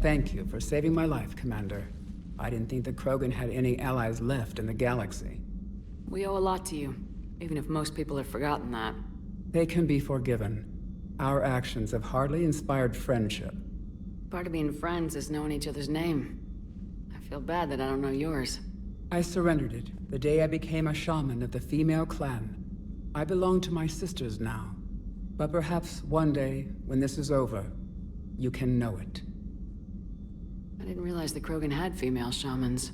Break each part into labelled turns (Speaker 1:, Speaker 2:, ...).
Speaker 1: Thank you for saving my life, Commander. I didn't think the Krogan had any allies left in the galaxy.
Speaker 2: We owe a lot to you, even if most people have forgotten that.
Speaker 1: They can be forgiven. Our actions have hardly inspired friendship.
Speaker 2: Part of being friends is knowing each other's name. I feel bad that I don't know yours.
Speaker 1: I surrendered it the day I became a shaman of the female clan. I belong to my sisters now. But perhaps one day, when this is over, you can know it.
Speaker 2: I didn't realize the Krogan had female shamans.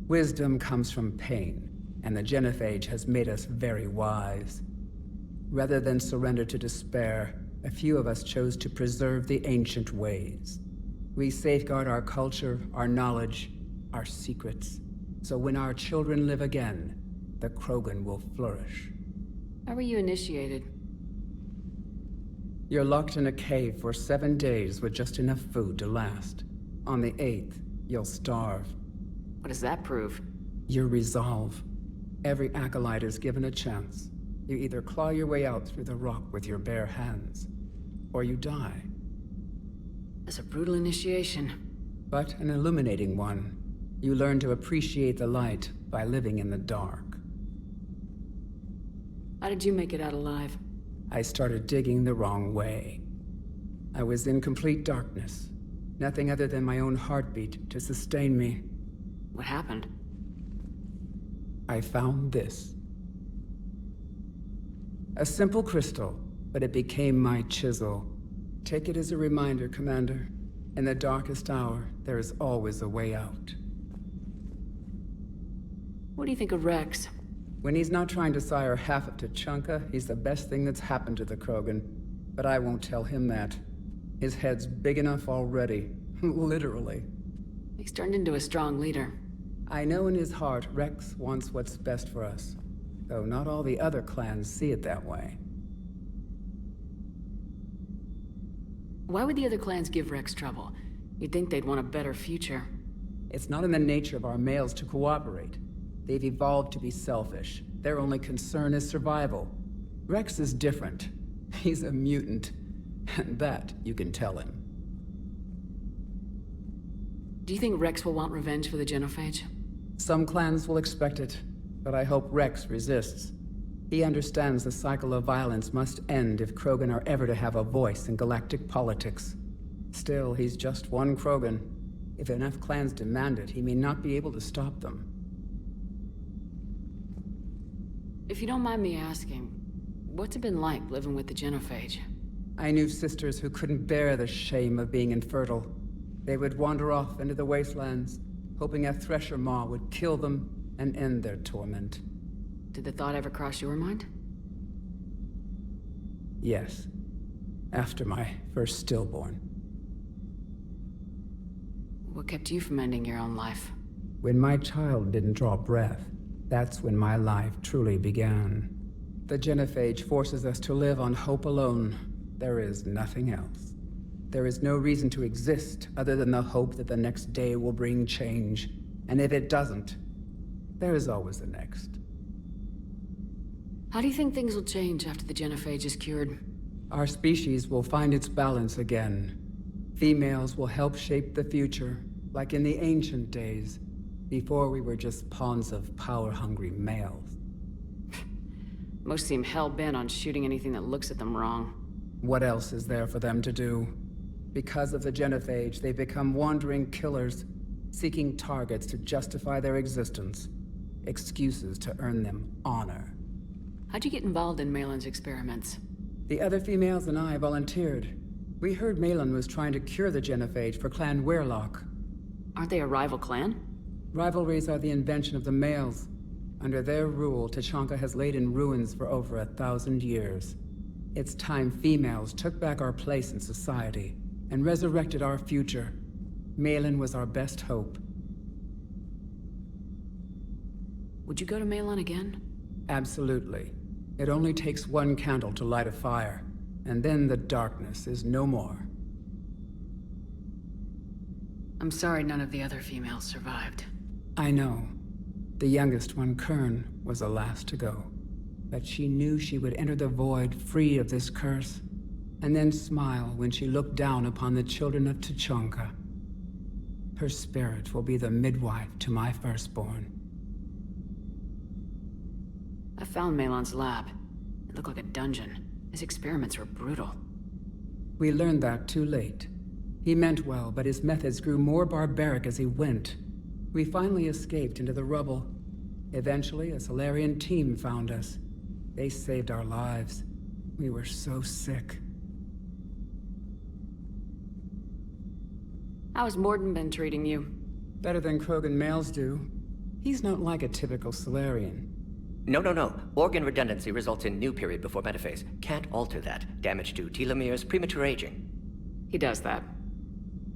Speaker 1: Wisdom comes from pain, and the genophage has made us very wise. Rather than surrender to despair, a few of us chose to preserve the ancient ways. We safeguard our culture, our knowledge, our secrets. So when our children live again, the Krogan will flourish.
Speaker 2: How were you initiated?
Speaker 1: You're locked in a cave for 7 days with just enough food to last. On the 8th, you'll starve.
Speaker 2: What does that prove?
Speaker 1: Your resolve. Every acolyte is given a chance. You either claw your way out through the rock with your bare hands, or you die.
Speaker 2: That's a brutal initiation.
Speaker 1: But an illuminating one. You learn to appreciate the light by living in the dark.
Speaker 2: How did you make it out alive?
Speaker 1: I started digging the wrong way. I was in complete darkness. Nothing other than my own heartbeat to sustain me.
Speaker 2: What happened?
Speaker 1: I found this. A simple crystal, but it became my chisel. Take it as a reminder, Commander. In the darkest hour, there is always a way out.
Speaker 2: What do you think of Wrex?
Speaker 1: When he's not trying to sire half of Tuchanka, he's the best thing that's happened to the Krogan. But I won't tell him that. His head's big enough already. Literally.
Speaker 2: He's turned into a strong leader.
Speaker 1: I know in his heart Wrex wants what's best for us. Though not all the other clans see it that way.
Speaker 2: Why would the other clans give Wrex trouble? You'd think they'd want a better future.
Speaker 1: It's not in the nature of our males to cooperate. They've evolved to be selfish. Their only concern is survival. Wrex is different. He's a mutant. And that you can tell him.
Speaker 2: Do you think Wrex will want revenge for the genophage?
Speaker 1: Some clans will expect it, but I hope Wrex resists. He understands the cycle of violence must end if Krogan are ever to have a voice in galactic politics. Still, he's just one Krogan. If enough clans demand it, he may not be able to stop them.
Speaker 2: If you don't mind me asking, what's it been like living with the genophage?
Speaker 1: I knew sisters who couldn't bear the shame of being infertile. They would wander off into the wastelands, hoping a Thresher Maw would kill them and end their torment.
Speaker 2: Did the thought ever cross your mind?
Speaker 1: Yes. After my first stillborn.
Speaker 2: What kept you from ending your own life?
Speaker 1: When my child didn't draw breath, that's when my life truly began. The genophage forces us to live on hope alone. There is nothing else. There is no reason to exist other than the hope that the next day will bring change. And if it doesn't, there is always the next.
Speaker 2: How do you think things will change after the genophage is cured?
Speaker 1: Our species will find its balance again. Females will help shape the future, like in the ancient days, before we were just pawns of power-hungry males.
Speaker 2: Most seem hell-bent on shooting anything that looks at them wrong.
Speaker 1: What else is there for them to do? Because of the genophage, they become wandering killers, seeking targets to justify their existence. Excuses to earn them honor.
Speaker 2: How'd you get involved in Maelon's experiments?
Speaker 1: The other females and I volunteered. We heard Maelon was trying to cure the genophage for Clan Weirlock.
Speaker 2: Aren't they a rival clan?
Speaker 1: Rivalries are the invention of the males. Under their rule, Tuchanka has laid in ruins for over 1,000 years. It's time females took back our place in society and resurrected our future. Maelon was our best hope.
Speaker 2: Would you go to Maelon again?
Speaker 1: Absolutely. It only takes one candle to light a fire, and then the darkness is no more.
Speaker 2: I'm sorry none of the other females survived.
Speaker 1: I know. The youngest one, Kern, was the last to go. But she knew she would enter the void free of this curse, and then smile when she looked down upon the children of Tuchanka. Her spirit will be the midwife to my firstborn.
Speaker 2: I found Maelon's lab. It looked like a dungeon. His experiments were brutal.
Speaker 1: We learned that too late. He meant well, but his methods grew more barbaric as he went. We finally escaped into the rubble. Eventually, a Solarian team found us. They saved our lives. We were so sick.
Speaker 2: How's Morden been treating you?
Speaker 1: Better than Krogan males do. He's not like a typical Solarian.
Speaker 3: No. Organ redundancy results in new period before metaphase. Can't alter that. Damage to telomeres, premature aging.
Speaker 2: He does that.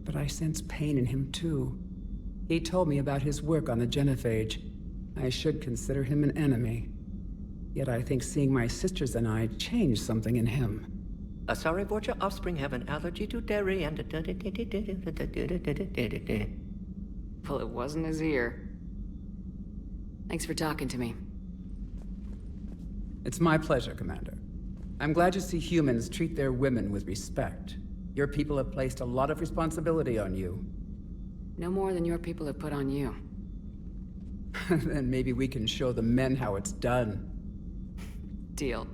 Speaker 1: But I sense pain in him too. He told me about his work on the genophage. I should consider him an enemy. Yet I think seeing my sisters and I changed something in him.
Speaker 3: Sorry, Vorcha offspring have an allergy to dairy and...
Speaker 2: Well, it wasn't his ear. Thanks for talking to me.
Speaker 1: It's my pleasure, Commander. I'm glad to see humans treat their women with respect. Your people have placed a lot of responsibility on you.
Speaker 2: No more than your people have put on you.
Speaker 1: Then maybe we can show the men how it's done.
Speaker 2: Deal.